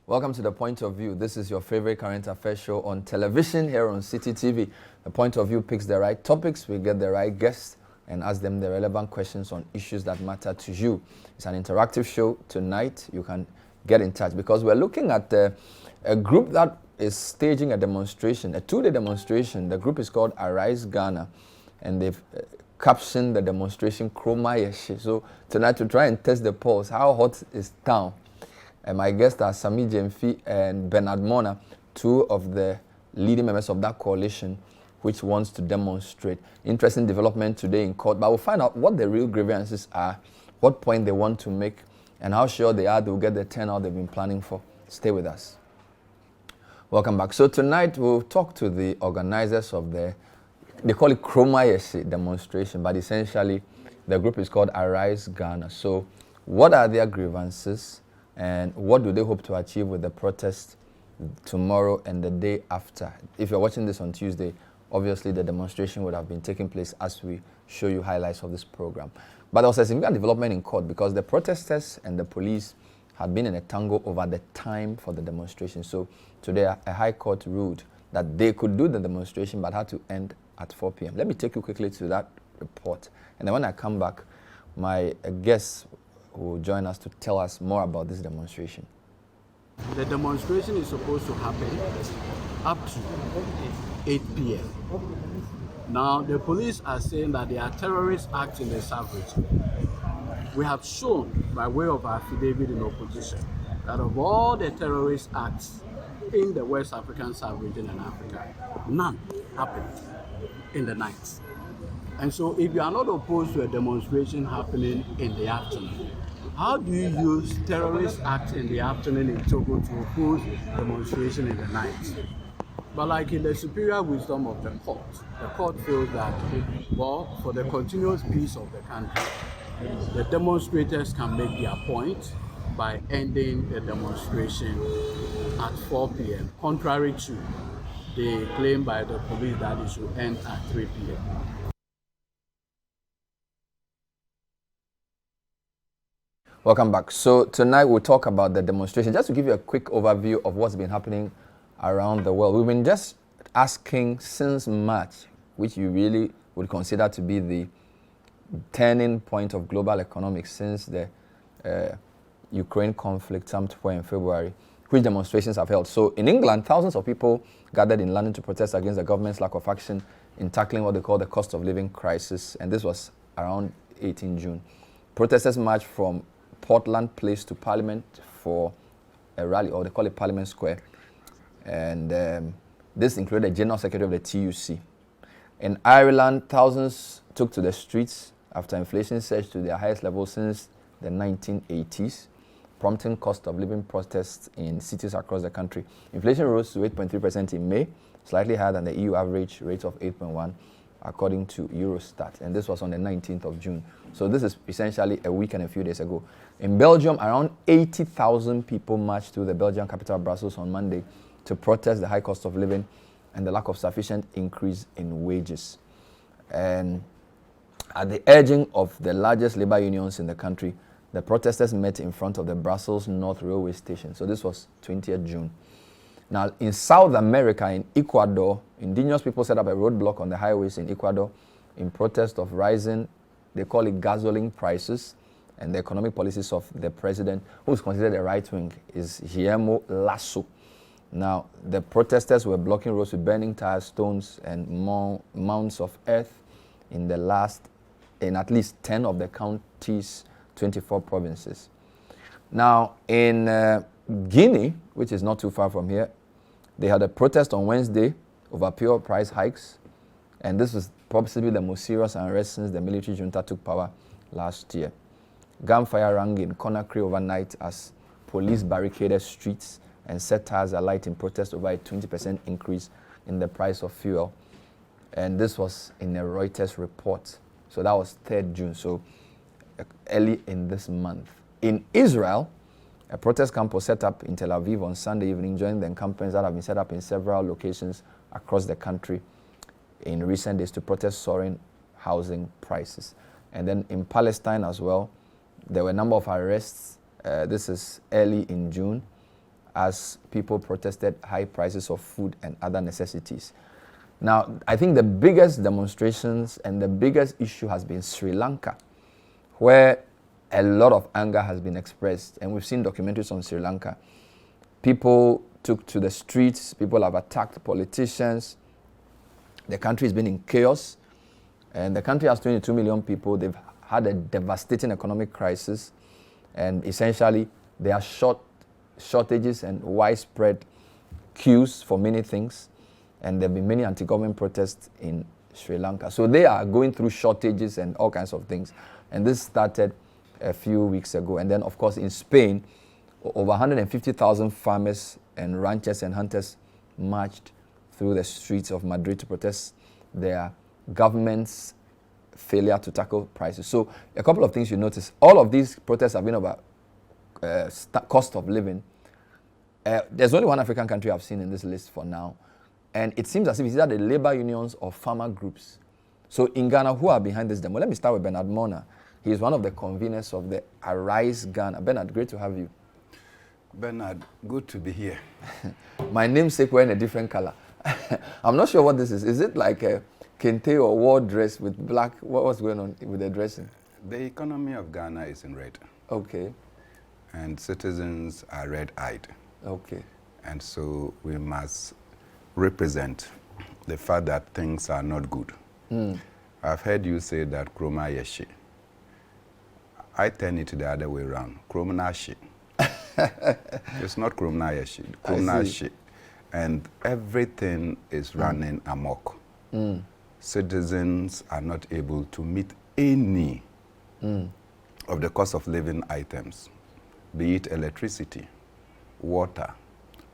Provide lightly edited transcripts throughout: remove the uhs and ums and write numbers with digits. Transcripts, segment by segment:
Welcome to The Point of View. This is your favorite current affairs show on television here on City TV. The Point of View picks the right topics, we get the right guests, and ask them the relevant questions on issues that matter to you. It's an interactive show. Tonight, you can get in touch because we're looking at a group that is staging a demonstration, a two-day demonstration. The group is called Arise Ghana, and they've captioned the demonstration Krom Ayɛ Hye. So tonight, to try and test the pulse, how hot is town? And my guests are Sami Jemfi and Bernard Mona, two of the leading members of that coalition which wants to demonstrate. Interesting development today in court, but we'll find out what the real grievances are, what point they want to make, and how sure they are they'll get the turnout they've been planning for. Stay with us. Welcome back. So tonight we'll talk to the organizers of they call it Krom Ayɛ Hye demonstration, but essentially the group is called Arise Ghana. So what are their grievances? And what do they hope to achieve with the protest tomorrow and the day after? If you're watching this on Tuesday, obviously the demonstration would have been taking place as we show you highlights of this program. But there was a significant development in court because the protesters and the police had been in a tango over the time for the demonstration. So today a high court ruled that they could do the demonstration but had to end at 4 p.m. Let me take you quickly to that report. And then when I come back, my guests who will join us to tell us more about this demonstration. The demonstration is supposed to happen up to 8 p.m. Now, the police are saying that there are terrorist acts in the sub-region. We have shown, by way of our affidavit in opposition, that of all the terrorist acts in the West African sub-region and Africa, none happened in the night. And so, if you are not opposed to a demonstration happening in the afternoon, how do you use terrorist acts in the afternoon in Togo to oppose demonstration in the night? But like in the superior wisdom of the court feels that, well, for the continuous peace of the country, the demonstrators can make their point by ending the demonstration at 4 p.m., contrary to the claim by the police that it should end at 3 p.m. Welcome back. So tonight we'll talk about the demonstration. Just to give you a quick overview of what's been happening around the world. We've been just asking since March, which you really would consider to be the turning point of global economics since the Ukraine conflict somewhere in February, which demonstrations have held. So in England, thousands of people gathered in London to protest against the government's lack of action in tackling what they call the cost of living crisis. And this was around 18 June. Protesters marched from Portland Place to Parliament for a rally, or they call it Parliament Square. And this included the General Secretary of the TUC. In Ireland, thousands took to the streets after inflation surged to their highest level since the 1980s, prompting cost of living protests in cities across the country. Inflation rose to 8.3% in May, slightly higher than the EU average rate of 8.1%, according to Eurostat. And this was on the 19th of June. So this is essentially a week and a few days ago. In Belgium, around 80,000 people marched to the Belgian capital Brussels on Monday to protest the high cost of living and the lack of sufficient increase in wages. And at the urging of the largest labor unions in the country, the protesters met in front of the Brussels North Railway Station. So this was 20th June. Now, in South America, in Ecuador, indigenous people set up a roadblock on the highways in Ecuador in protest of rising, they call it gasoline prices, and the economic policies of the president, who is considered a right-wing, is Guillermo Lasso. Now, the protesters were blocking roads with burning tires, stones, and mounds of earth in at least 10 of the county's 24 provinces. Now, in Guinea, which is not too far from here, they had a protest on Wednesday over fuel price hikes, and this was possibly the most serious unrest since the military junta took power last year. Gunfire rang in Conakry overnight as police barricaded streets and set tires alight in protest over a 20% increase in the price of fuel. And this was in a Reuters report. So that was 3rd June, so early in this month. In Israel, a protest camp was set up in Tel Aviv on Sunday evening, joining the encampments that have been set up in several locations across the country in recent days to protest soaring housing prices. And then in Palestine as well, there were a number of arrests. This is early in June as people protested high prices of food and other necessities. Now, I think the biggest demonstrations and the biggest issue has been Sri Lanka, where a lot of anger has been expressed. And we've seen documentaries on Sri Lanka. People took to the streets, people have attacked politicians. The country has been in chaos. And the country has 22 million people. They've had a devastating economic crisis. And essentially, there are shortages and widespread queues for many things. And there have been many anti-government protests in Sri Lanka. So they are going through shortages and all kinds of things. And this started a few weeks ago. And then, of course, in Spain, over 150,000 farmers and ranchers and hunters marched through the streets of Madrid to protest their government's failure to tackle prices. So a couple of things you notice. All of these protests have been about cost of living. There's only one African country I've seen in this list for now. And it seems as if it's either the labor unions or farmer groups. So in Ghana, who are behind this demo? Let me start with Bernard Mona. He is one of the conveners of the Arise Ghana. Bernard, great to have you. Bernard, good to be here. My namesake wearing a different color. I'm not sure what this is. Is it like a kente or war dress with black? What's going on with the dressing? The economy of Ghana is in red. Okay. And citizens are red-eyed. Okay. And so we must represent the fact that things are not good. I've heard you say that Krom Ayɛ Hye. I turn it the other way around. Krom Ayɛ Hye. It's not Krom Ayɛ Hye. Krom Ayɛ Hye. And everything is running amok. Citizens are not able to meet any of the cost of living items, be it electricity, water,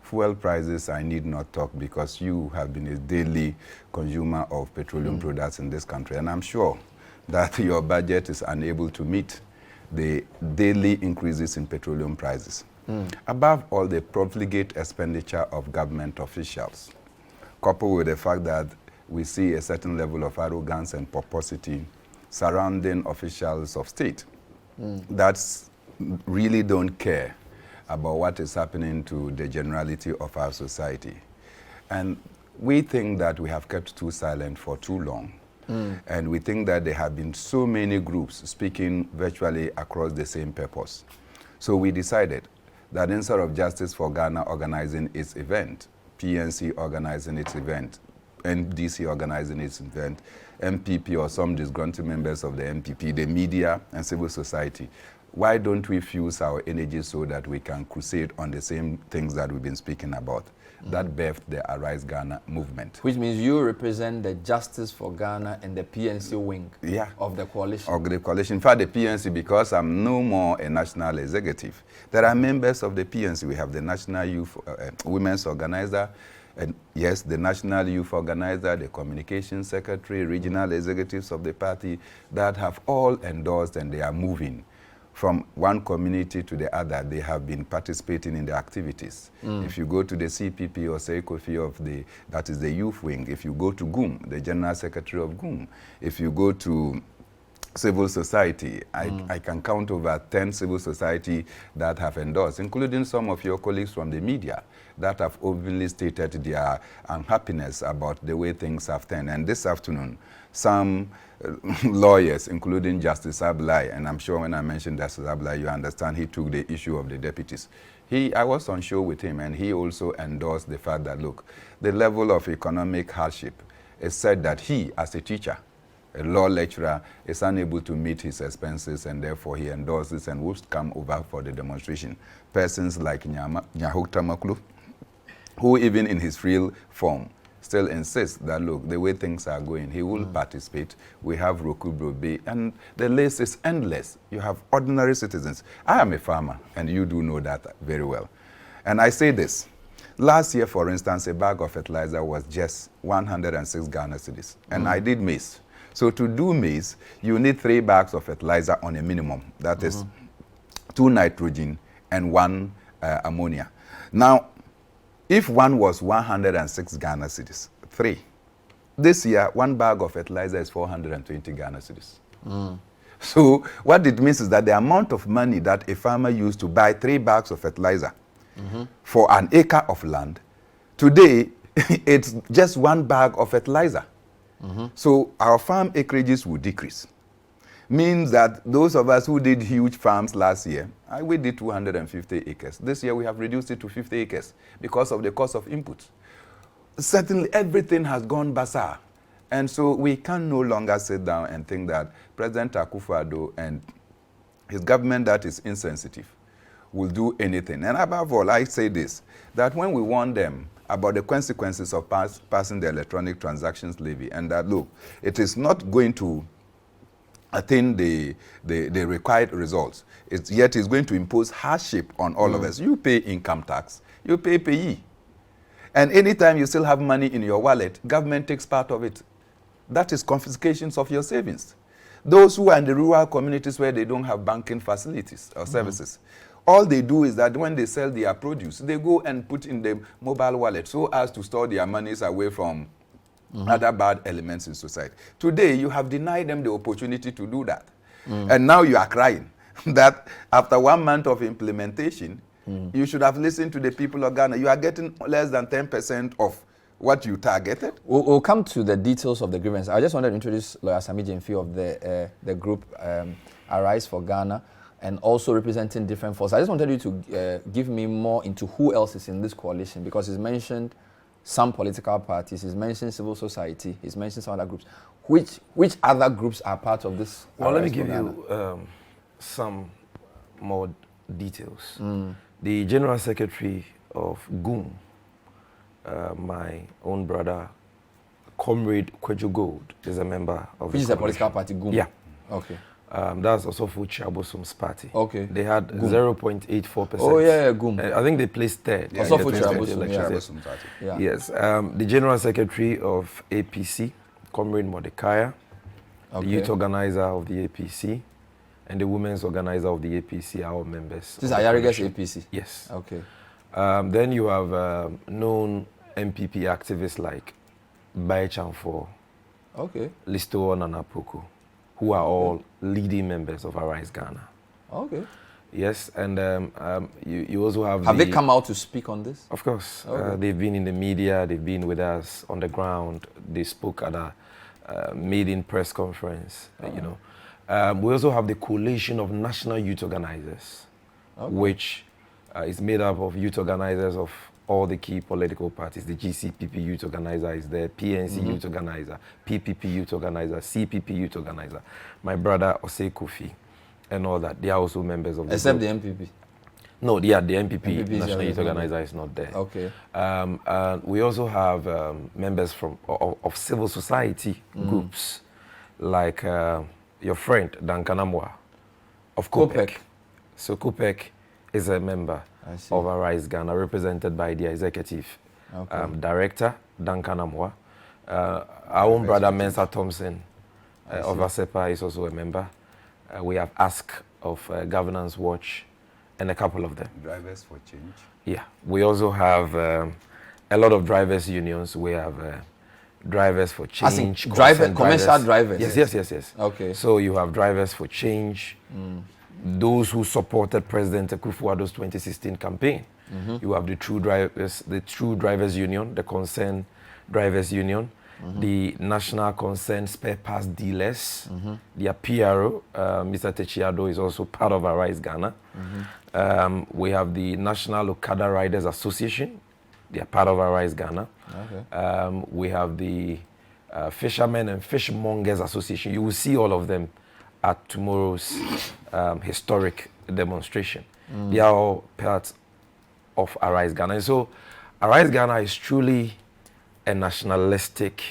fuel prices. I need not talk because you have been a daily consumer of petroleum products in this country, and I'm sure that your budget is unable to meet the daily increases in petroleum prices. Above all, the profligate expenditure of government officials, coupled with the fact that we see a certain level of arrogance and pomposity surrounding officials of state that really don't care about what is happening to the generality of our society. And we think that we have kept too silent for too long. And we think that there have been so many groups speaking virtually across the same purpose. So we decided that instead of Justice for Ghana organizing its event, PNC organizing its event, NDC organizing its event, MPP or some disgruntled members of the MPP, the media and civil society, why don't we fuse our energy so that we can crusade on the same things that we've been speaking about? That birthed the Arise Ghana movement. Which means you represent the Justice for Ghana and the PNC wing of the coalition. Of the coalition. In fact, the PNC, because I'm no more a national executive, there are members of the PNC. We have the National Youth Women's Organizer, and yes, the National Youth Organizer, the Communications Secretary, regional executives of the party that have all endorsed, and they are moving from one community to the other. They have been participating in the activities. If you go to the CPP or Seikofi of that is the youth wing. If you go to GUM, the General Secretary of GUM. If you go to civil society, I can count over 10 civil society that have endorsed, including some of your colleagues from the media that have openly stated their unhappiness about the way things have turned. And this afternoon, some lawyers, including Justice Ablai, and I'm sure when I mentioned Justice Ablai, you understand he took the issue of the deputies. I was on show with him, and he also endorsed the fact that, look, the level of economic hardship is said that he, as a teacher, a law lecturer, is unable to meet his expenses, and therefore he endorses and will come over for the demonstration. Persons like Nyahokta Maklu, who even in his real form still insists that, look, the way things are going, he will participate. We have Roku Brobe, and the list is endless. You have ordinary citizens. I am a farmer, and you do know that very well. And I say this. Last year, for instance, a bag of fertilizer was just 106 Ghana cedis, and I did maize. So to do maize, you need 3 bags of fertilizer on a minimum. That is 2 nitrogen and 1 ammonia. Now, if one was 106 Ghana cedis, 3. This year, 1 bag of fertilizer is 420 Ghana cedis. So what it means is that the amount of money that a farmer used to buy 3 bags of fertilizer for an acre of land. Today, it's just 1 bag of fertilizer. So our farm acreages will decrease. Means that those of us who did huge farms last year, we did 250 acres. This year we have reduced it to 50 acres because of the cost of inputs. Certainly everything has gone bazaar. And so we can no longer sit down and think that President Akufo-Addo and his government that is insensitive will do anything. And above all, I say this, that when we warn them about the consequences of passing the electronic transactions levy, and that, look, it is not going to attain the required results, yet it's going to impose hardship on all of us. You pay income tax, you pay payee. And anytime you still have money in your wallet, government takes part of it. That is confiscations of your savings. Those who are in the rural communities where they don't have banking facilities or services, all they do is that when they sell their produce, they go and put in the mobile wallet so as to store their monies away from other bad elements in society. Today, you have denied them the opportunity to do that. And now you are crying that after 1 month of implementation, you should have listened to the people of Ghana. You are getting less than 10% of what you targeted. We'll come to the details of the grievance. I just wanted to introduce Lawyer Sami Jemfi of the group Arise for Ghana, and also representing different forces. I just wanted you to give me more into who else is in this coalition, because he's mentioned some political parties, he's mentioned civil society, he's mentioned some other groups. Which other groups are part of this? Well, let me give you some more details. The General Secretary of GUM, my own brother, Comrade Kweju Gold, is a member of Which is a political party, GUM? Yeah. Okay. That's also for Chabosum's party. Okay. They had 0.84%. Oh, yeah, GUM. I think they placed third. Also for Chabosum. Yeah. Yes. The General Secretary of APC, Comrade Mordecai, the youth organizer of the APC, and the women's organizer of the APC are all members. This is Ayariga's APC? Yes. Okay. Then you have known MPP activists like Bai Chanfo, Okay. Listo Nanapoku, who are all leading members of Arise Ghana. Okay. Yes, and you also have. Have they come out to speak on this? Of course. Okay. They've been in the media, they've been with us on the ground, they spoke at a maiden press conference, you know. We also have the Coalition of National Youth Organizers, which is made up of youth organizers of all the key political parties. The GCPP Youth Organizer is there, PNC Youth Organizer, PPP Youth Organizer, CPP Youth Organizer, my brother Osei Kofi, and all that. They are also members of the Except group. the MPP? No, yeah, the MPP, MPP National Youth Organizer, is not there. Okay. And we also have members from of civil society groups, like your friend Duncan Amwa of COPEC. So COPEC is a member of Arise Ghana, represented by the executive director, Duncan Amwa. Our own brother Mensa Thompson of ASEPA is also a member. We have Ask of Governance Watch, and a couple of them. Drivers for Change. Yeah. We also have a lot of drivers unions. We have Drivers for Change. Commercial drivers? Yes. Okay. So you have Drivers for Change, those who supported President Akufo-Addo's 2016 campaign. You have the True Drivers Union, the Concerned Drivers Union, the National Concerned Spare Parts Dealers, their PRO, Mr. Techiado, is also part of Arise Ghana. We have the National Okada Riders Association. They are part of Arise Ghana. Okay. We have the Fishermen and Fishmongers Association. You will see all of them at tomorrow's historic demonstration. They are all part of Arise Ghana. And so Arise Ghana is truly a nationalistic,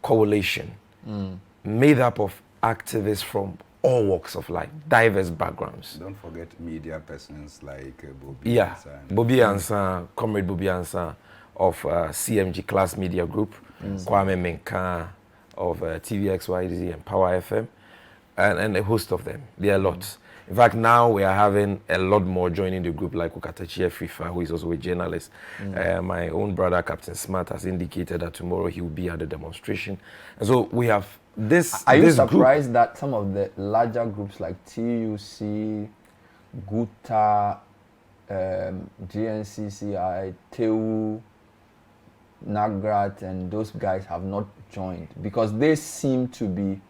coalition made up of activists from all walks of life, diverse backgrounds. Don't forget media persons like Bobby Ansan, Comrade Bobby Ansan of CMG Class Media Group, Kwame Menka of TVXYZ and Power FM, and a host of them. There are lots. In fact, now we are having a lot more joining the group, like Ukatachi Frifa, who is also a journalist. My own brother, Captain Smart, has indicated that tomorrow he will be at the demonstration. And so we have this. Are you this surprised group, that some of the larger groups like TUC, GUTA, GNCCI, TEU, NAGRAT, and those guys have not joined because they seem to be,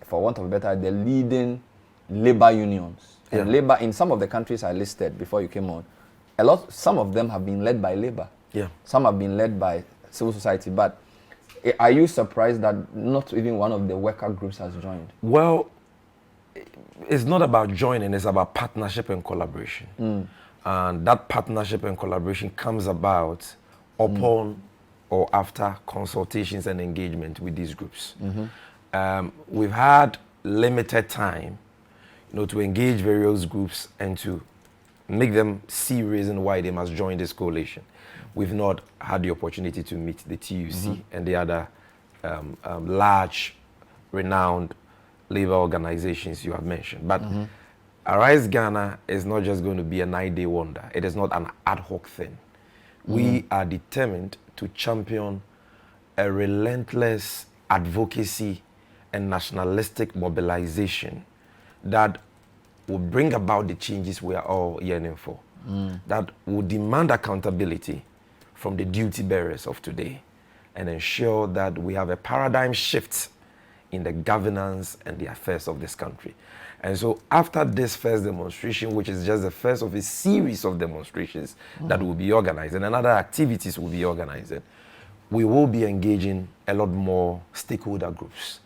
for want of a better, the leading labor unions. And labor in some of the countries I listed before you came on, some of them have been led by labor. Yeah. Some have been led by civil society. But are you surprised that not even one of the worker groups has joined? Well, it's not about joining, it's about partnership and collaboration. And that partnership and collaboration comes about upon or after consultations and engagement with these groups. We've had limited time, to engage various groups and to make them see reason why they must join this coalition. We've not had the opportunity to meet the TUC and the other large, renowned labor organizations you have mentioned. But Arise Ghana is not just going to be a 9-day wonder. It is not an ad hoc thing. We are determined to champion a relentless advocacy and nationalistic mobilization that will bring about the changes we are all yearning for. That will demand accountability from the duty bearers of today and ensure that we have a paradigm shift in the governance and the affairs of this country. And so after this first demonstration, which is just the first of a series of demonstrations that will be organized and other activities will be organized, we will be engaging a lot more stakeholder groups.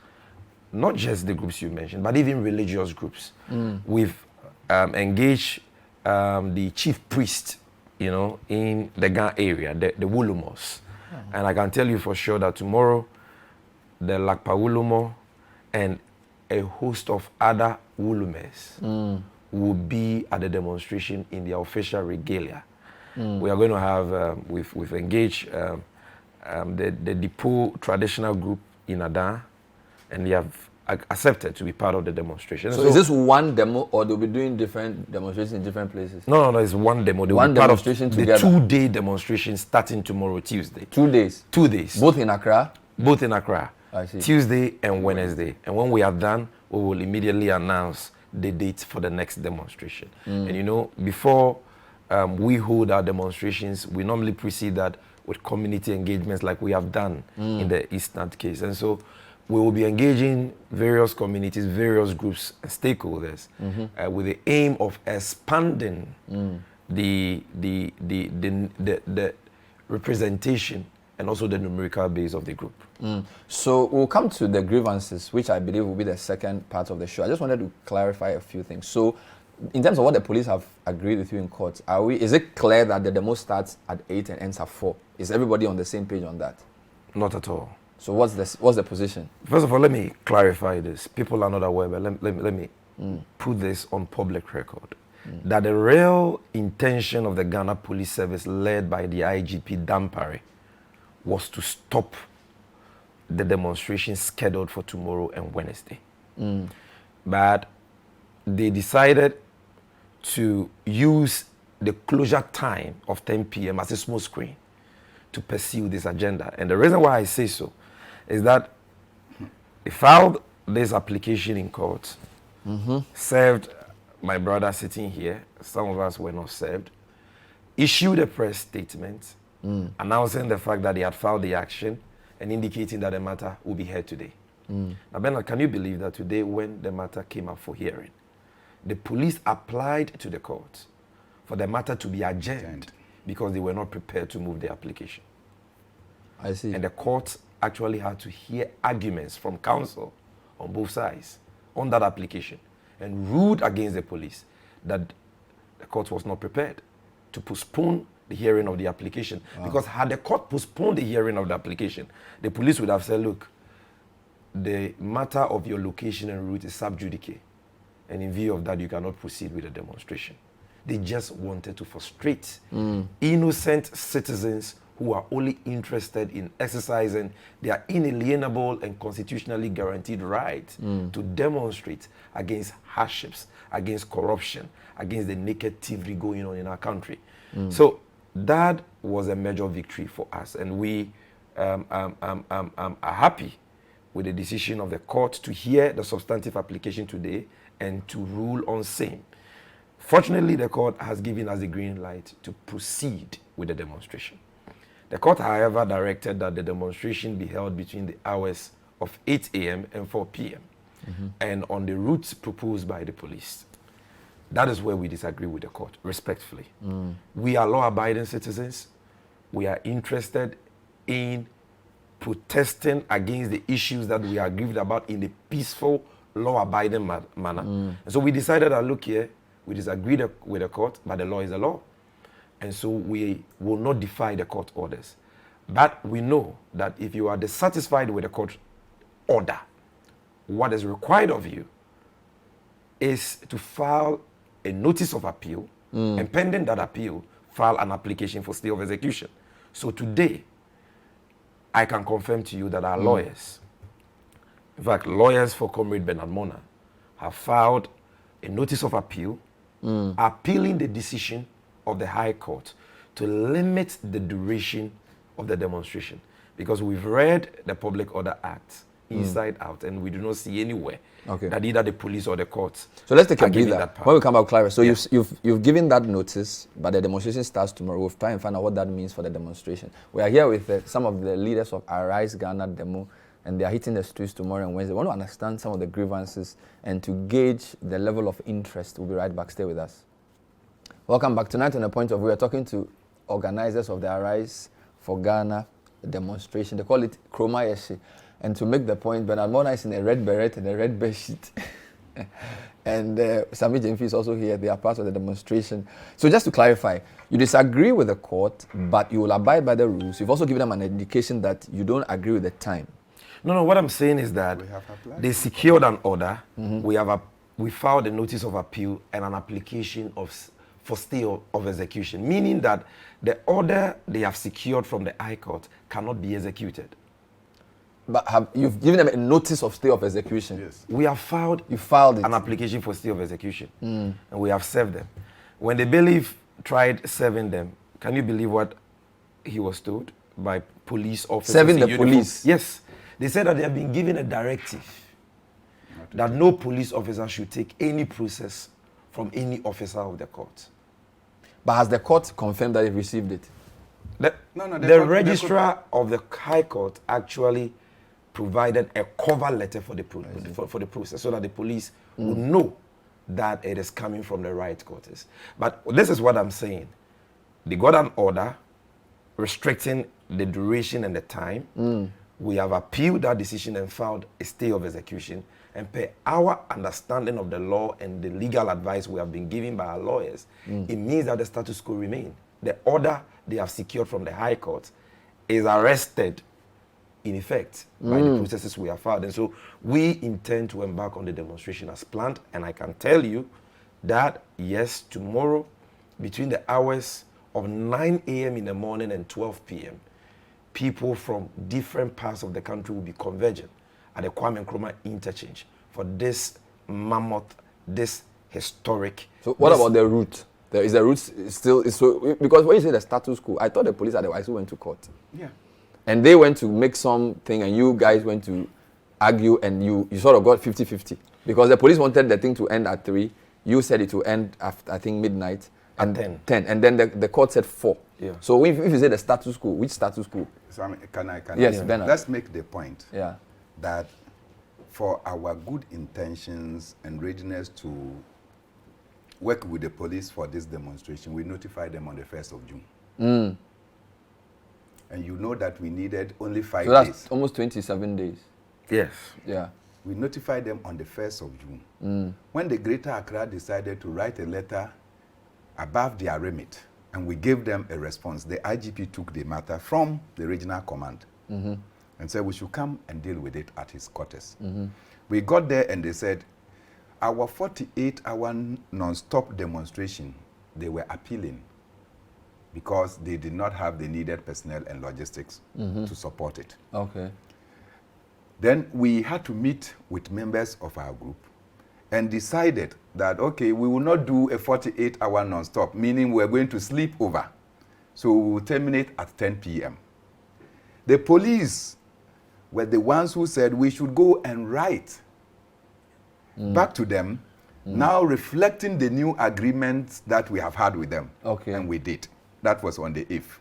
Not just the groups you mentioned, but even religious groups. We've engaged the chief priest, in the Ghana area, the Wulumos. And I can tell you for sure that tomorrow, the Lakpa Wulumo and a host of other Wulumes will be at the demonstration in their official regalia. We are going to have, we've engaged the Depot traditional group in Adan, and they have accepted to be part of the demonstration. So is this one demo, or they'll be doing different demonstrations in different places? No, it's one demo. They'll One be part demonstration of together. the 2-day demonstration starting tomorrow, Tuesday. 2 days? 2 days. Both in Accra? Both in Accra. I see. Tuesday and Wednesday. And when we are done, we will immediately announce the date for the next demonstration. And before we hold our demonstrations, we normally precede that with community engagements like we have done in the Eastern case. And so we will be engaging various communities, various groups, and stakeholders with the aim of expanding the representation and also the numerical base of the group. So we'll come to the grievances, which I believe will be the second part of the show. I just wanted to clarify a few things. So in terms of what the police have agreed with you in court, is it clear that the demo starts at 8 and ends at 4? Is everybody on the same page on that? Not at all. So what's the position? First of all, let me clarify this. People are not aware, but let me put this on public record. That the real intention of the Ghana Police Service, led by the IGP Dampare, was to stop the demonstration scheduled for tomorrow and Wednesday. But they decided to use the closure time of 10 p.m. as a small screen to pursue this agenda. And the reason why I say so is that they filed this application in court, served my brother sitting here, some of us were not served, issued a press statement announcing the fact that they had filed the action and indicating that the matter will be heard today. Now, Bernard, can you believe that today, when the matter came up for hearing, the police applied to the court for the matter to be adjourned because they were not prepared to move the application? I see. And the court actually had to hear arguments from counsel on both sides on that application and ruled against the police that the court was not prepared to postpone the hearing of the application. Because had the court postponed the hearing of the application, the police would have said, look, the matter of your location and route is sub judice, and in view of that, you cannot proceed with the demonstration. They just wanted to frustrate innocent citizens who are only interested in exercising their inalienable and constitutionally guaranteed right to demonstrate against hardships, against corruption, against the naked thievery going on in our country. So that was a major victory for us, and we are happy with the decision of the court to hear the substantive application today and to rule on same. Fortunately, the court has given us the green light to proceed with the demonstration. The court, however, directed that the demonstration be held between the hours of 8 a.m. and 4 p.m. And on the routes proposed by the police. That is where we disagree with the court, respectfully. We are law-abiding citizens. We are interested in protesting against the issues that we are aggrieved about in a peaceful, law-abiding manner. And so we decided that, look here, we disagreed with the court, but the law is the law. And so we will not defy the court orders. But we know that if you are dissatisfied with the court order, what is required of you is to file a notice of appeal, and pending that appeal, file an application for stay of execution. So today, I can confirm to you that our lawyers, in fact, lawyers for Comrade Bernard Mona, have filed a notice of appeal, appealing the decision of the High Court to limit the duration of the demonstration. Because we've read the Public Order Act inside out, and we do not see anywhere that either the police or the courts. So let's take a giving breather. that power. When we come back, Clara, so you've given that notice, but the demonstration starts tomorrow. We'll try and find out what that means for the demonstration. We are here with some of the leaders of Arise Ghana Demo, and they are hitting the streets tomorrow and Wednesday. We want to understand some of the grievances and to gauge the level of interest. We'll be right back. Stay with us. Welcome back. Tonight on The Point of View, we are talking to organizers of the Arise for Ghana demonstration. They call it Krom Ayɛ Hye. And to make the point, Bernard Mona is in a red beret and a red bed sheet. And Sami Jemfi is also here. They are part of the demonstration. So just to clarify, you disagree with the court, but you will abide by the rules. You've also given them an indication that you don't agree with the time. No, what I'm saying is that they secured an order. We filed a notice of appeal and an application for stay of execution, meaning that the order they have secured from the High Court cannot be executed. But you've given them a notice of stay of execution? Yes. We have filed it. An application for stay of execution, and we have served them. When the bailiff tried serving them, can you believe what he was told by police officers? Serving the uniform? police? Yes. They said that they have been given a directive that no police officer should take any process from any officer of the court. But has the court confirmed that they've received it? The registrar of the High Court actually provided a cover letter for the process so that the police would know that it is coming from the right quarters. But this is what I'm saying. They got an order restricting the duration and the time. We have appealed that decision and filed a stay of execution. And per our understanding of the law and the legal advice we have been given by our lawyers, it means that the status quo remains. The order they have secured from the High Court is arrested in effect by the processes we have filed. And so we intend to embark on the demonstration as planned. And I can tell you that, yes, tomorrow, between the hours of 9 a.m. in the morning and 12 p.m., people from different parts of the country will be converging at the Kwame Nkrumah interchange for this mammoth, this historic. So what about the route? Is the route still, because when you say the status quo, I thought the police otherwise went to court. Yeah. And they went to make something and you guys went to argue and you sort of got 50-50. Because the police wanted the thing to end at 3. You said it to end after, I think, midnight. And 10. And then the court said 4. Yeah. So if you say the status quo, which status quo? So can I? Yes, Bernard. Let's make the point that for our good intentions and readiness to work with the police for this demonstration, we notified them on the 1st of June. And you know that we needed only 5 days. So that's almost 27 days. Yes. Yeah. We notified them on the 1st of June. When the Greater Accra decided to write a letter above their remit, and we gave them a response, the IGP took the matter from the regional command and said we should come and deal with it at his quarters. We got there and they said, our 48-hour non-stop demonstration, they were appealing because they did not have the needed personnel and logistics to support it. Okay. Then we had to meet with members of our group and decided that, okay, we will not do a 48-hour non-stop, meaning we're going to sleep over. So we will terminate at 10 p.m. The police were the ones who said we should go and write back to them now reflecting the new agreements that we have had with them. Okay. And we did. That was on the 8th.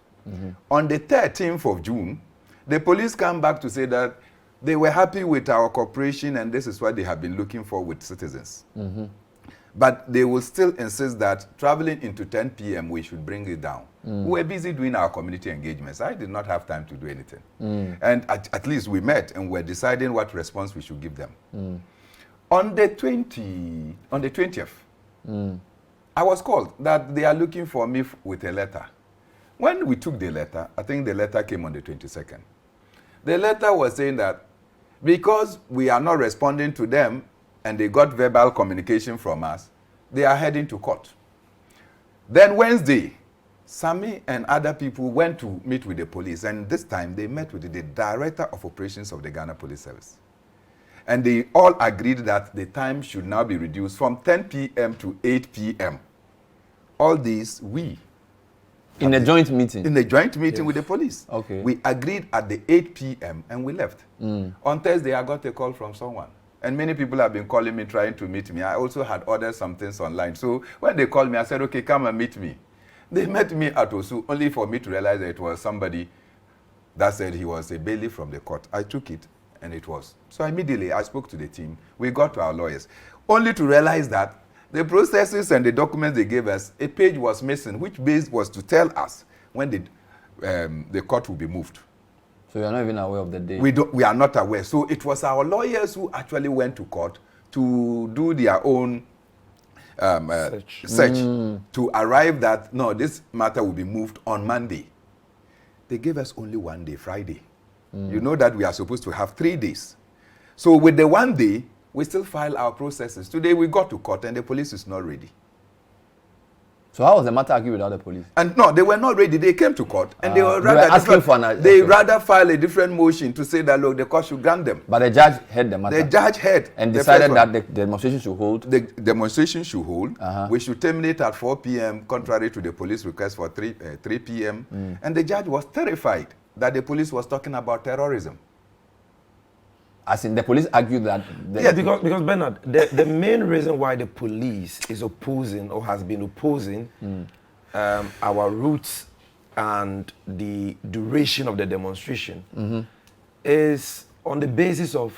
On the 13th of June, the police came back to say that they were happy with our cooperation and this is what they have been looking for with citizens. But they will still insist that traveling into 10 p.m. we should bring it down. We were busy doing our community engagements. I did not have time to do anything. And at least we met and were deciding what response we should give them. On the 20th, I was called that they are looking for me with a letter. When we took the letter, I think the letter came on the 22nd. The letter was saying that because we are not responding to them and they got verbal communication from us, they are heading to court. Then Wednesday, Sami and other people went to meet with the police, and this time they met with the Director of Operations of the Ghana Police Service. And they all agreed that the time should now be reduced from 10 p.m. to 8 p.m. All these, in a joint meeting? In a joint meeting with the police. Okay. We agreed at the 8 p.m. and we left. On Thursday, I got a call from someone. And many people have been calling me, trying to meet me. I also had ordered some things online. So when they called me, I said, okay, come and meet me. They met me at Osu, only for me to realize that it was somebody that said he was a bailiff from the court. I took it, and it was. So immediately, I spoke to the team. We got to our lawyers, only to realize that the processes and the documents they gave us, a page was missing, which base was to tell us when the court will be moved. So you're not even aware of the date? We are not aware. So it was our lawyers who actually went to court to do their own search to arrive that, no, this matter will be moved on Monday. They gave us only 1 day, Friday. You know that we are supposed to have 3 days. So with the 1 day, we still file our processes. Today we got to court and the police is not ready. So how was the matter argued without the police? And no, they were not ready. They came to court and they were rather asking for they rather file a different motion to say that, look, the court should grant them. But the judge heard the matter. The judge heard and decided that the demonstration should hold. The demonstration should hold. We should terminate at 4 p.m. contrary to the police request for 3 p.m. And the judge was terrified that the police was talking about terrorism. As in, the police argued that... Yeah, because Bernard, the main reason why the police is opposing or has been opposing our routes and the duration of the demonstration is on the basis of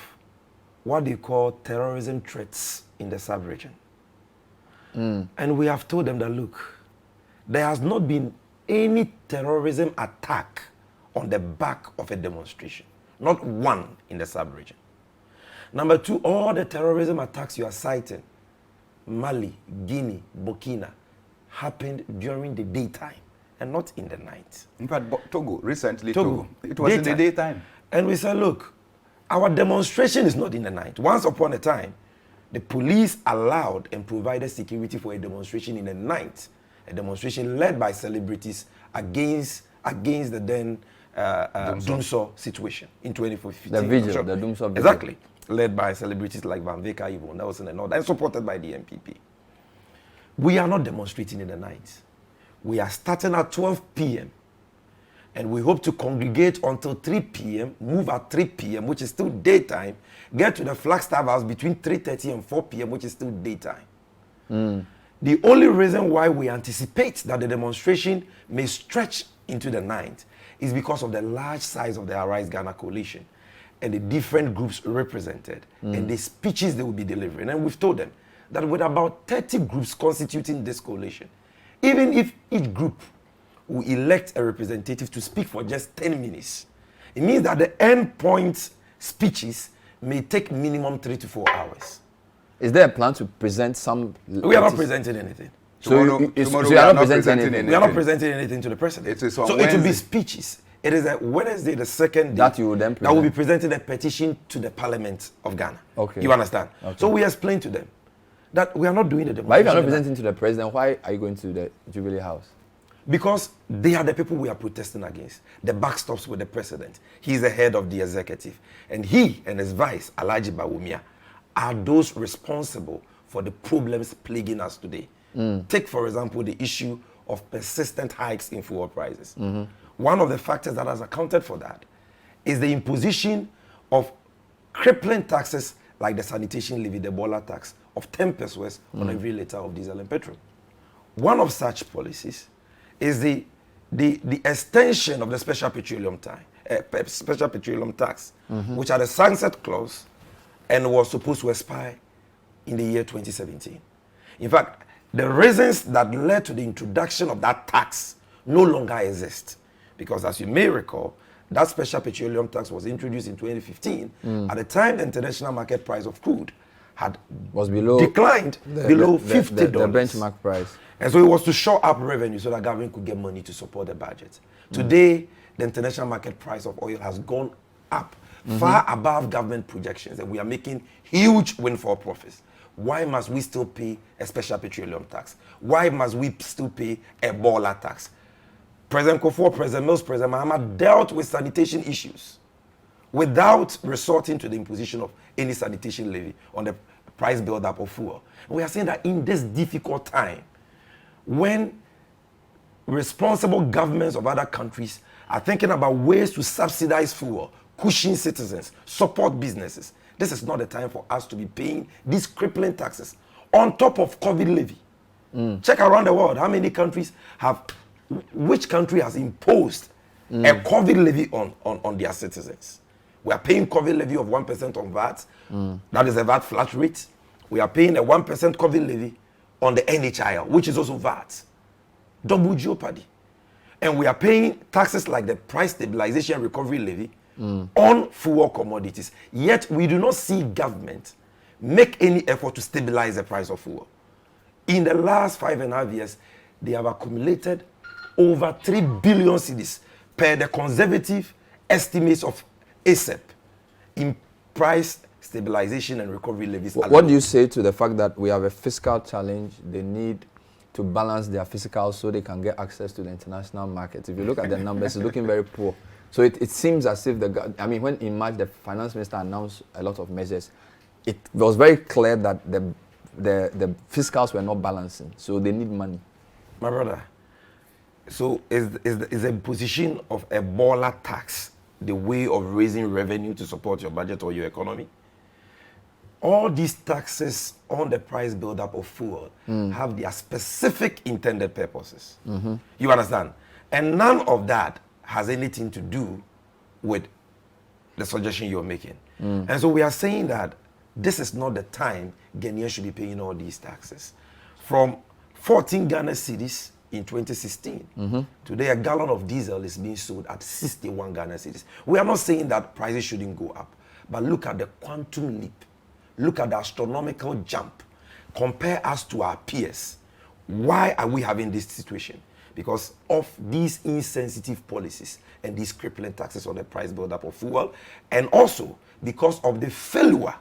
what they call terrorism threats in the sub-region. And we have told them that, look, there has not been any terrorism attack on the back of a demonstration. Not one in the sub-region. Number two, all the terrorism attacks you are citing, Mali, Guinea, Burkina, happened during the daytime and not in the night. In fact, Togo, recently Togo, it was in the daytime. And we said, look, our demonstration is not in the night. Once upon a time, the police allowed and provided security for a demonstration in the night, a demonstration led by celebrities against the then Doomsor situation in 2015. The vigil, the Doomsor vigil. Exactly. Led by celebrities like Van Veka, Yvonne Nelson and all that, and supported by the MPP. We are not demonstrating in the night. We are starting at 12 p.m. and we hope to congregate until 3 p.m., move at 3 p.m., which is still daytime, get to the Flagstaff House between 3:30 and 4 p.m., which is still daytime. The only reason why we anticipate that the demonstration may stretch into the night is because of the large size of the Arise Ghana coalition and the different groups represented and the speeches they will be delivering. And we've told them that with about 30 groups constituting this coalition, even if each group will elect a representative to speak for just 10 minutes, it means that the end point speeches may take minimum 3 to 4 hours. Is there a plan to present some... We are not presenting anything. Tomorrow you we are are not not presenting presenting anything. We are not presenting anything to the president. It is on so it will be Wednesday. speeches. It is a Wednesday, the second day, That you will then that will be present. presenting a petition to the Parliament of Ghana. Okay. You understand? Okay. So we explained to them that we are not doing the demonstration. But if you're not presenting to the president, why are you going to the Jubilee House? Because they are the people we are protesting against. The buck stops with the president. He is the head of the executive. And he and his vice, Alhaji Bawumia, are those responsible for the problems plaguing us today. Take, for example, the issue of persistent hikes in fuel prices. One of the factors that has accounted for that is the imposition of crippling taxes like the sanitation levy, the boiler tax of 10 pesos on every liter of diesel and petrol. One of such policies is the extension of the special petroleum tax, which had a sunset clause and was supposed to expire in the year 2017. In fact, the reasons that led to the introduction of that tax no longer exist. Because as you may recall, that special petroleum tax was introduced in 2015. At the time, the international market price of crude was declined below $50. The benchmark price. And so it was to shore up revenue so that government could get money to support the budget. Today, the international market price of oil has gone up far above government projections, and we are making huge windfall profits. Why must we still pay a special petroleum tax? Why must we still pay a boiler tax? President Kufuor, President Mills, President Mahama dealt with sanitation issues without resorting to the imposition of any sanitation levy on the price build-up of fuel. And we are saying that in this difficult time, when responsible governments of other countries are thinking about ways to subsidize fuel, cushion citizens, support businesses, this is not the time for us to be paying these crippling taxes on top of COVID levy. Check around the world, how many countries have, which country has imposed a COVID levy on their citizens? We are paying COVID levy of 1% on VAT. That is a VAT flat rate. We are paying a 1% COVID levy on the NHIL, which is also VAT. Double jeopardy. And we are paying taxes like the price stabilization and recovery levy on fuel commodities. Yet we do not see government make any effort to stabilize the price of fuel. In the last 5.5 years, they have accumulated over 3 billion cedis per the conservative estimates of ASEP in price stabilization and recovery levies. What do you say to the fact that we have a fiscal challenge? They need to balance their fiscal so they can get access to the international market. If you look at the numbers, it's looking very poor. So it seems as if when in March the finance minister announced a lot of measures, it was very clear that the fiscals were not balancing. So they need money. My brother, so is the imposition of a boiler tax the way of raising revenue to support your budget or your economy? All these taxes on the price build-up of fuel have their specific intended purposes. You understand? And none of that has anything to do with the suggestion you're making. And so we are saying that this is not the time Ghanaians should be paying all these taxes. From 14 Ghana cedis in 2016, today a gallon of diesel is being sold at 61 Ghana cedis. We are not saying that prices shouldn't go up, but look at the quantum leap. Look at the astronomical jump. Compare us to our peers. Why are we having this situation? Because of these insensitive policies and these crippling taxes on the price build-up of fuel, and also because of the failure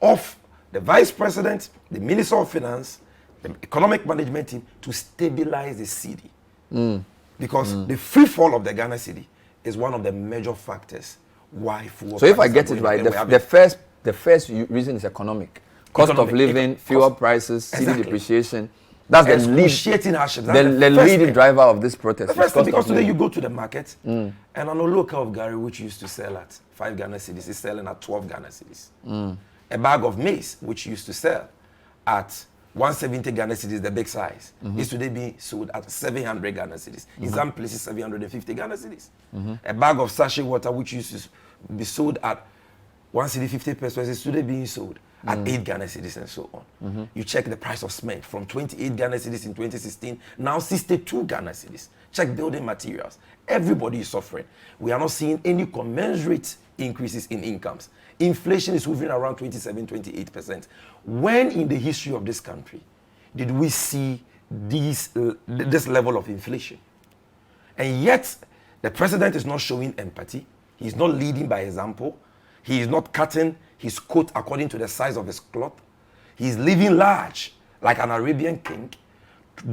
of the Vice President, the Minister of Finance, the Economic Management team to stabilize the cedi. Because the free fall of the Ghana cedi is one of the major factors why fuel. So if I get it right, the first reason is economic. Cost of living, fuel prices, cedi depreciation. That's the leading driver of this protest. Because today you go to the market and an local of Gary, which used to sell at 5 Ghana cedis, is selling at 12 Ghana cedis. A bag of maize, which used to sell at 170 Ghana cedis, the big size, is today being sold at 700 Ghana cedis. In some places, 750 Ghana cedis. A bag of sachet water, which used to be sold at 1 cedi 50 pesos, is today being sold at 8 Ghana cedis and so on. You check the price of cement from 28 Ghana cedis in 2016, now 62 Ghana cedis. Check building materials. Everybody is suffering. We are not seeing any commensurate increases in incomes. Inflation is hovering around 27-28%. When in the history of this country did we see this level of inflation? And yet, the president is not showing empathy. He's not leading by example. He is not cutting his coat according to the size of his cloth. He's living large, like an Arabian king,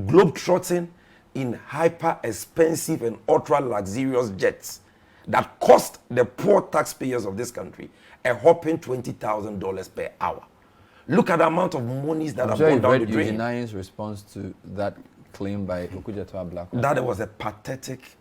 globe-trotting in hyper-expensive and ultra-luxurious jets that cost the poor taxpayers of this country a whopping $20,000 per hour. Look at the amount of monies that have gone down the drain. Eugenia's response to that claim by Okujetua Black. That was a pathetic,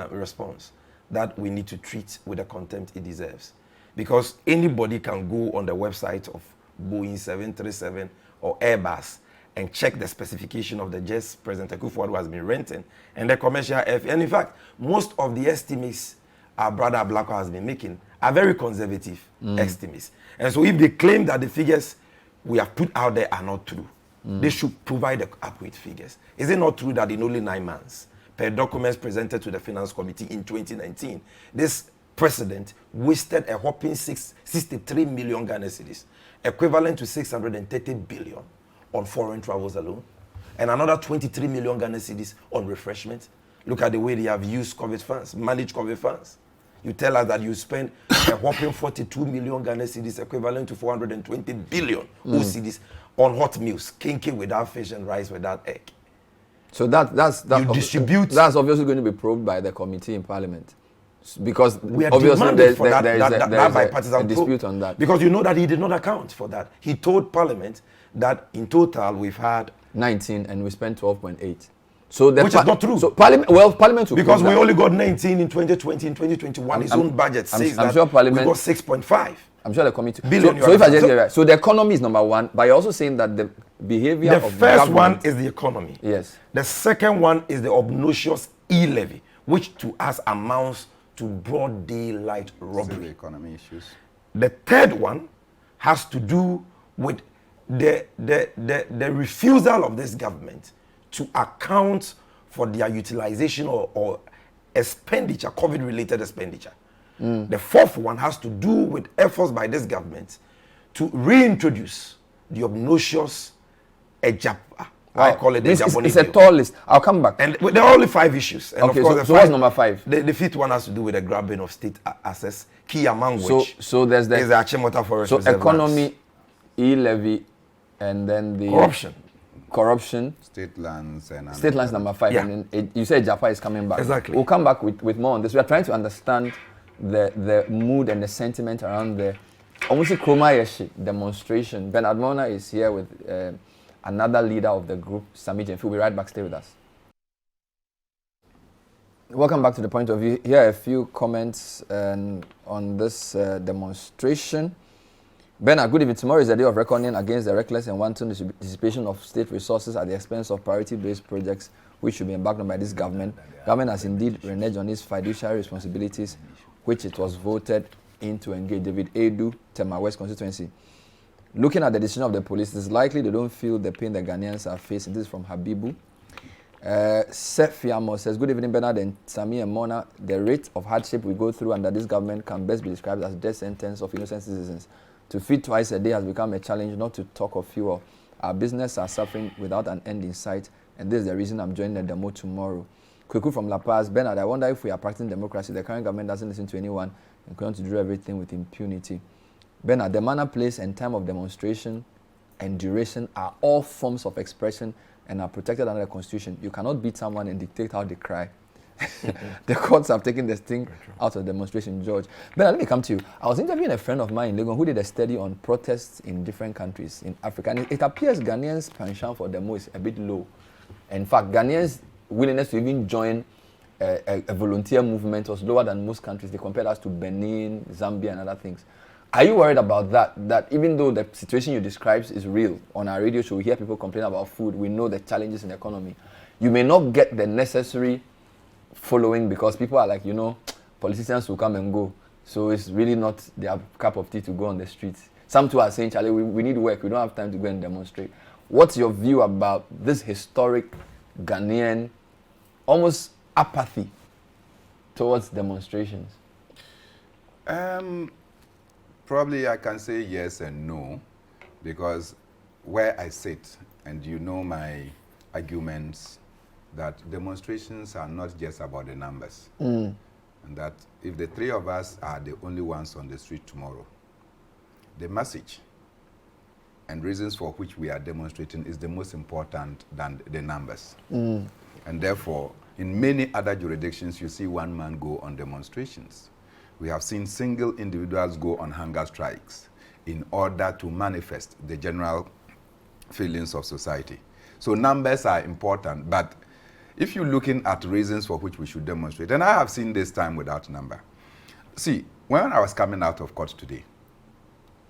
response that we need to treat with the contempt it deserves. because anybody can go on the website of Boeing 737 or Airbus and check the specification of the jets President Akufo-Addo has been renting and the commercial airfare. And in fact, most of the estimates our brother Blacko has been making are very conservative estimates. And so if they claim that the figures we have put out there are not true, they should provide the accurate figures. Is it not true that in only 9 months, per documents presented to the Finance Committee in 2019, this president wasted a whopping 63 million Ghana cedis, equivalent to 630 billion on foreign travels alone, and another 23 million Ghana cedis on refreshment? Look at the way they have used COVID funds, managed COVID funds. You tell us that you spend a whopping 42 million Ghana cedis, equivalent to 420 billion OCDs on hot meals, kinky without fish and rice without egg. So that's You distribute. That's obviously going to be probed by the committee in Parliament, because We are obviously demanding for there is that a bipartisan dispute probe. on that. Because you know that he did not account for that. He told Parliament that in total we've had 19 and we spent 12.8. So the Which is not true. So Parliament will because probe we that. only got 19 in 2020. In 2021, his own budget says I'm that sure Parliament- we got 6.5. I'm sure the committee. Billion, So if I just get it right, so the economy is number one, but you're also saying that the behavior The of first one government is the economy. Yes. The second one is the obnoxious e-levy, which to us amounts to broad daylight The robbery. economy issues. The third one has to do with the refusal of this government to account for their utilization or expenditure, COVID-related expenditure. The fourth one has to do with efforts by this government to reintroduce the obnoxious EJAPA. I call it the It's Ejaponi a bill. tall list. I'll come back. And there are only 5 issues. And Okay, of course, so the what's number 5? The fifth one has to do with the grabbing of state assets, key among which So there's the is the Achimota Forest so Reserve economy, lands. e-levy, and then the corruption. State lands and State lands number 5, Yeah. and then you said Japa is coming back. Exactly. We'll come back with more on this. We are trying to understand the mood and the sentiment around the almost Krom Ayɛ Hye demonstration. Bernard Mona is here with another leader of the group, Sami Jemfi. We'll be right back. Stay with us. Welcome back to The Point of View. Here are a few comments on this demonstration. Bernard, good evening. Tomorrow is the day of reckoning against the reckless and wanton dissipation of state resources at the expense of priority-based projects which should be embarked on by this government. Government has indeed reneged on its fiduciary responsibilities, which it was voted in to engage. David Edu, Tema West constituency. Looking at the decision of the police, it's likely they don't feel the pain the Ghanaians are facing. This is from Habibu. Seth Fiamo says, good evening, Bernard and Sami and Mona. The rate of hardship we go through under this government can best be described as death sentence of innocent citizens. To feed twice a day has become a challenge, not to talk of fuel. Our business are suffering without an end in sight, and this is the reason I'm joining the demo tomorrow. Kweku from La Paz. Bernard, I wonder if we are practicing democracy. The current government doesn't listen to anyone and continue to do everything with impunity. Bernard, the manner, place, and time of demonstration and duration are all forms of expression and are protected under the Constitution. You cannot beat someone and dictate how they cry. The courts have taken the sting out of demonstration, George. Bernard, let me come to you. I was interviewing a friend of mine in Lagos who did a study on protests in different countries in Africa. And it appears Ghanaians' penchant for demo is a bit low. In fact, Ghanaians' willingness to even join a volunteer movement was lower than most countries. They compared us to Benin, Zambia, and other things. Are you worried about that? That even though the situation you describe is real, on our radio show we hear people complain about food, we know the challenges in the economy, you may not get the necessary following because people are like, politicians will come and go. So it's really not their cup of tea to go on the streets. Some too are saying, Charlie, we need work. We don't have time to go and demonstrate. What's your view about this historic Ghanaian almost apathy towards demonstrations? Probably I can say yes and no, because where I sit, and you know my arguments, that demonstrations are not just about the numbers. And that if the three of us are the only ones on the street tomorrow, the message and reasons for which we are demonstrating is the most important than the numbers. And therefore, in many other jurisdictions, you see one man go on demonstrations. We have seen single individuals go on hunger strikes in order to manifest the general feelings of society. So numbers are important, but if you're looking at reasons for which we should demonstrate, and I have seen this time without number. See, when I was coming out of court today,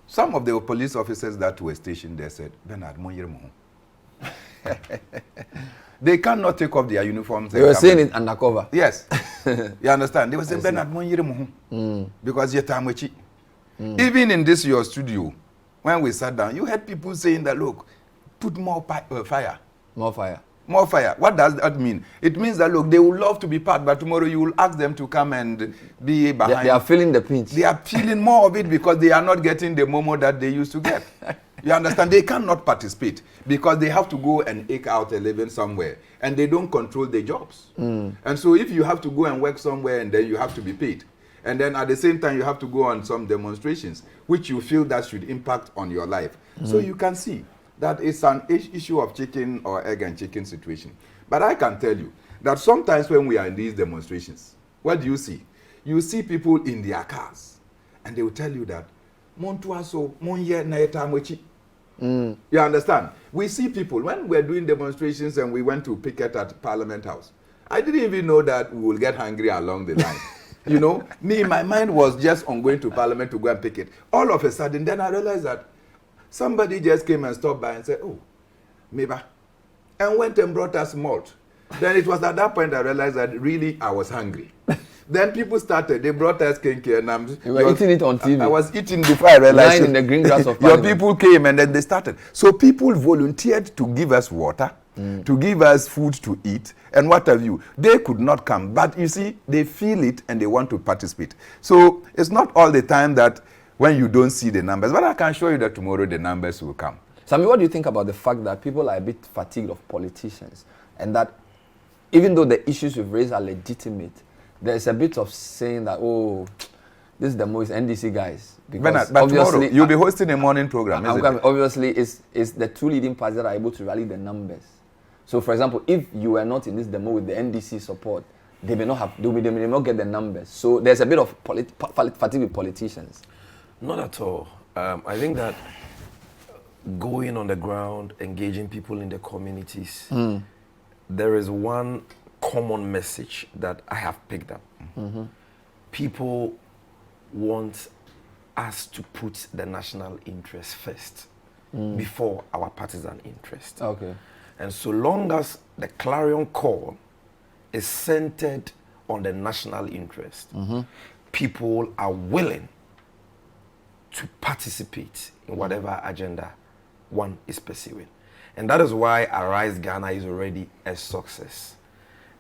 some of the police officers that were stationed there said, Bernard, they cannot take off their uniforms. They were saying it undercover. Yes. You understand? They were saying, Bernard, because you're Tamechi. Even in this, your studio, when we sat down, you had people saying that, look, put more fire. More fire. More fire. What does that mean? It means that, look, they would love to be part, but tomorrow you will ask them to come and be behind. They are feeling the pinch. They are feeling more of it because they are not getting the momo that they used to get. You understand? They cannot participate because they have to go and eke out a living somewhere, and they don't control their jobs. And so if you have to go and work somewhere and then you have to be paid, and then at the same time you have to go on some demonstrations, which you feel that should impact on your life. So you can see that it's an issue of chicken or egg and chicken situation. But I can tell you that sometimes when we are in these demonstrations, what do you see? You see people in their cars, and they will tell you that, you understand? We see people, when we're doing demonstrations and we went to picket at Parliament House, I didn't even know that we will get hungry along the line. You know, my mind was just on going to Parliament to go and picket. All of a sudden, then I realized that somebody just came and stopped by and said, oh, Meba, and went and brought us malt. Then it was at that point I realized that really I was hungry. Then people started, they brought us kenke and you were eating it on TV. I was eating before I realized. Lying in the green grass of your Parliament. people came and then they started. So people volunteered to give us water, to give us food to eat, and what have you. They could not come, but you see, they feel it and they want to participate. So it's not all the time that when you don't see the numbers, but I can show you that tomorrow the numbers will come. Sammy, what do you think about the fact that people are a bit fatigued of politicians, and that even though the issues we've raised are legitimate, there's a bit of saying that, oh, this is the most NDC guys. Because but tomorrow you'll be hosting a morning program, isn't it? Obviously, it's the two leading parties that are able to rally the numbers. So, for example, if you were not in this demo with the NDC support, they may not get the numbers. So there's a bit of fatigue with politicians. Not at all. I think that going on the ground, engaging people in the communities, there is one common message that I have picked up. People want us to put the national interest first before our partisan interest. Okay. And so long as the clarion call is centered on the national interest, people are willing to participate in whatever agenda one is pursuing. And that is why Arise Ghana is already a success.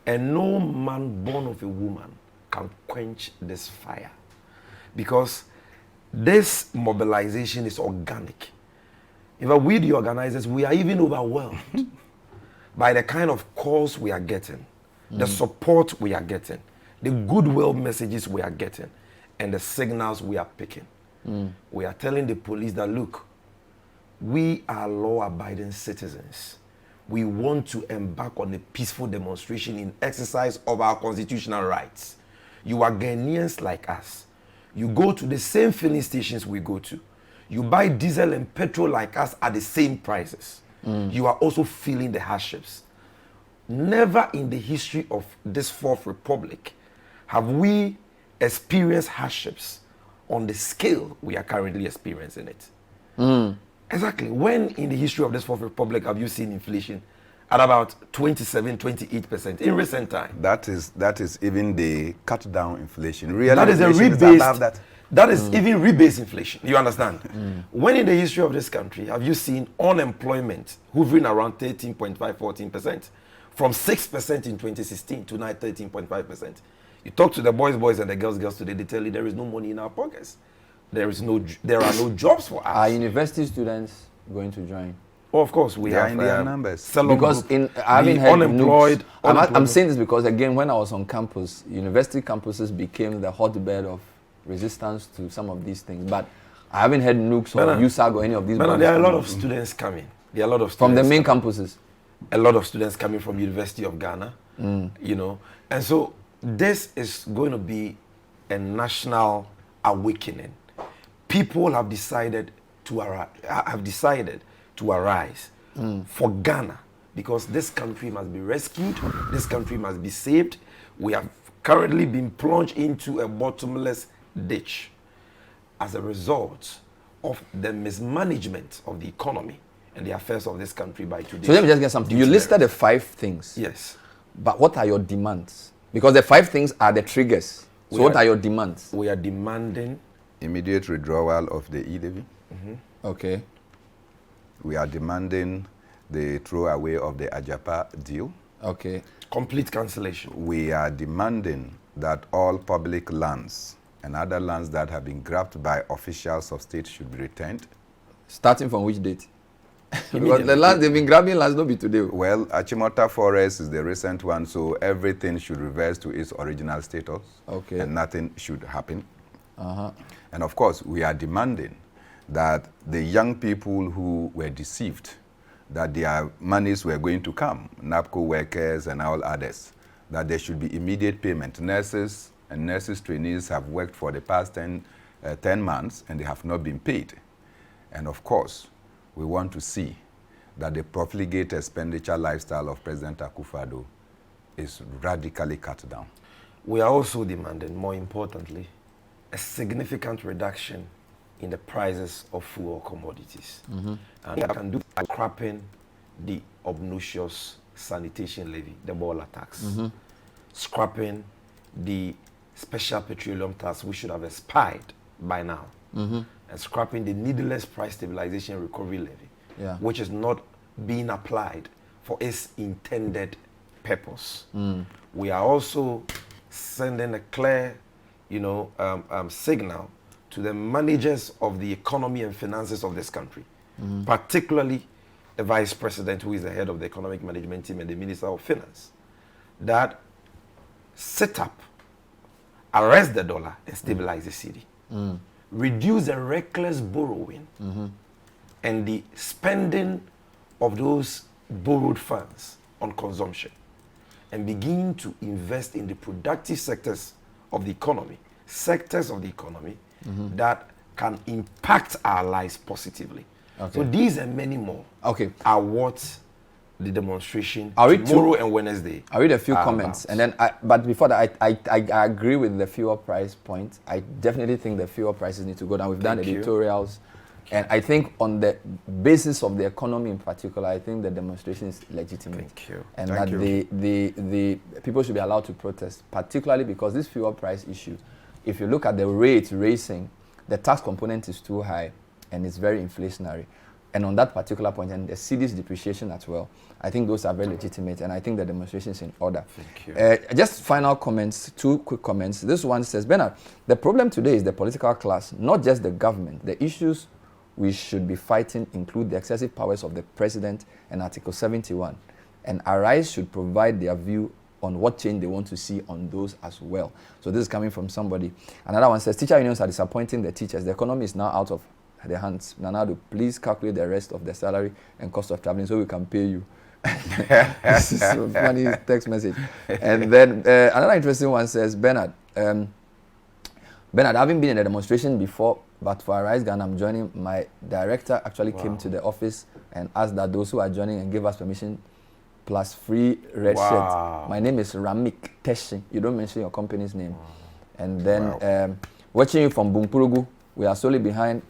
And no man born of a woman can quench this fire. Because this mobilization is organic. In fact, we, the organizers, we are even overwhelmed by the kind of calls we are getting, the support we are getting, the goodwill messages we are getting, and the signals we are picking. We are telling the police that, look, we are law-abiding citizens. We want to embark on a peaceful demonstration in exercise of our constitutional rights. You are Ghanaians like us. You go to the same filling stations we go to. You buy diesel and petrol like us at the same prices. You are also feeling the hardships. Never in the history of this Fourth Republic have we experienced hardships on the scale we are currently experiencing it. Exactly. When in the history of this Fourth Republic have you seen inflation at about 27, 28% in recent time? That is even the cut down inflation. Really, that is a inflation rebased. is above that. That is even rebased inflation. You understand? When in the history of this country have you seen unemployment hovering around 13.5, 14%, from 6% in 2016 to now 13.5%? You talk to the boys and the girls today, they tell you there is no money in our pockets. There are no jobs for us. Are university students going to join? Oh, of course, we have in their numbers. Because I haven't heard unemployed. I'm saying this because, again, when I was on campus, university campuses became the hotbed of resistance to some of these things. But I haven't heard Nooks or USAG or any of these. There are a lot of students coming. There are a lot of students from the main campuses. A lot of students coming from University of Ghana, you know. And so this is going to be a national awakening. People have decided to arise for Ghana, because this country must be rescued, this country must be saved. We have currently been plunged into a bottomless ditch as a result of the mismanagement of the economy and the affairs of this country by today. So let me just get something. You listed the 5 things. Yes. But what are your demands? Because the 5 things are the triggers. So what are your demands? We are demanding Immediate withdrawal of the e-levy. Okay. We are demanding the throwaway of the Ajapa deal. Okay. complete cancellation. We are demanding that all public lands and other lands that have been grabbed by officials of state should be returned. Starting from which date? Because the land they've been grabbing lands not be today. Well, Achimota Forest is the recent one, so everything should reverse to its original status. Okay. And nothing should happen. And of course, we are demanding that the young people who were deceived that their monies were going to come, NAPCO workers and all others, that there should be immediate payment. Nurses and nurses trainees have worked for the past 10 months and they have not been paid. And of course, we want to see that the profligate expenditure lifestyle of President Akufo-Addo is radically cut down. We are also demanding, more importantly, a significant reduction in the prices of food or commodities. And that can do by scrapping the obnoxious sanitation levy, the baller tax, scrapping the special petroleum tax, which should have expired by now, and scrapping the needless price stabilization recovery levy, which is not being applied for its intended purpose. We are also sending a clear, signal to the managers of the economy and finances of this country, particularly the vice president, who is the head of the economic management team, and the minister of finance, that sit up, arrest the dollar, and stabilize the city. Reduce the reckless borrowing and the spending of those borrowed funds on consumption, and begin to invest in the productive sectors of the economy, that can impact our lives positively. So these and many more are what the demonstration tomorrow and Wednesday. I read a few comments, and then, but before that, I agree with the fuel price point. I definitely think the fuel prices need to go down. We've done editorials, and I think on the basis of the economy in particular, I think the demonstration is legitimate. Thank you. And Thank that the people should be allowed to protest, particularly because this fuel price issue, if you look at the rates racing, the tax component is too high, and it's very inflationary. And on that particular point, and the city's depreciation as well, I think those are very legitimate, and I think the demonstration is in order. Thank you. Just final comments, 2 quick comments. This one says, Bernard, the problem today is the political class, not just the government. The issues we should be fighting include the excessive powers of the president and Article 71. And Arise should provide their view on what change they want to see on those as well. So this is coming from somebody. Another one says, teacher unions are disappointing the teachers. The economy is now out of their hands. Nanado, please calculate the rest of the salary and cost of traveling so we can pay you. This is a funny text message. And then another interesting one says, Bernard, having been in a demonstration before, but for Arise Ghana, I'm joining. My director actually came to the office and asked that those who are joining and give us permission plus free red shirt. My name is Ramik Teshi. You don't mention your company's name. And then watching you from Bumpurugu, we are solely behind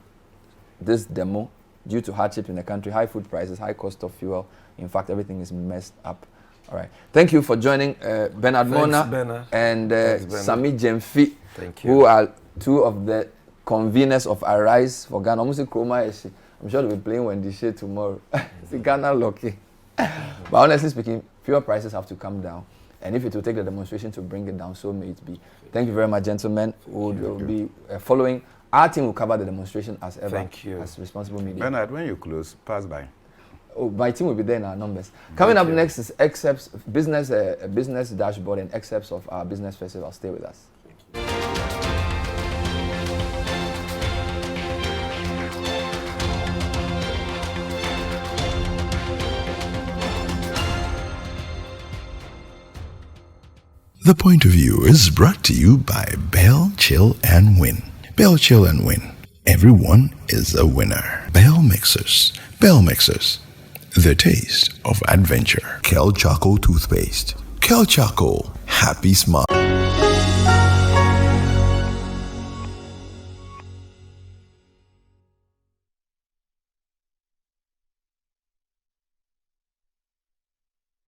this demo due to hardship in the country, high food prices, high cost of fuel. In fact, everything is messed up. All right. Thank you for joining Bernard Mona and Sami Jemfi, who are 2 of the conveners of Arise for Ghana. Almost Krom Ayɛ Hye. I'm sure they'll be playing when they share tomorrow. It's Ghana lucky. But honestly speaking, fuel prices have to come down. And if it will take the demonstration to bring it down, so may it be. Thank you very much, gentlemen. We'll be following. Our team will cover the demonstration as ever. Thank you. As responsible media. Bernard, when you close, pass by. Oh, my team will be there in our numbers. Coming up next is excerpts, business dashboard and excerpts of our business festival. Stay with us. The Point of View is brought to you by Bell, Chill and Win. Bell, Chill and Win. Everyone is a winner. Bell Mixers. Bell Mixers. The taste of adventure. Kel Charcoal Toothpaste. Kel Charcoal. Happy smile.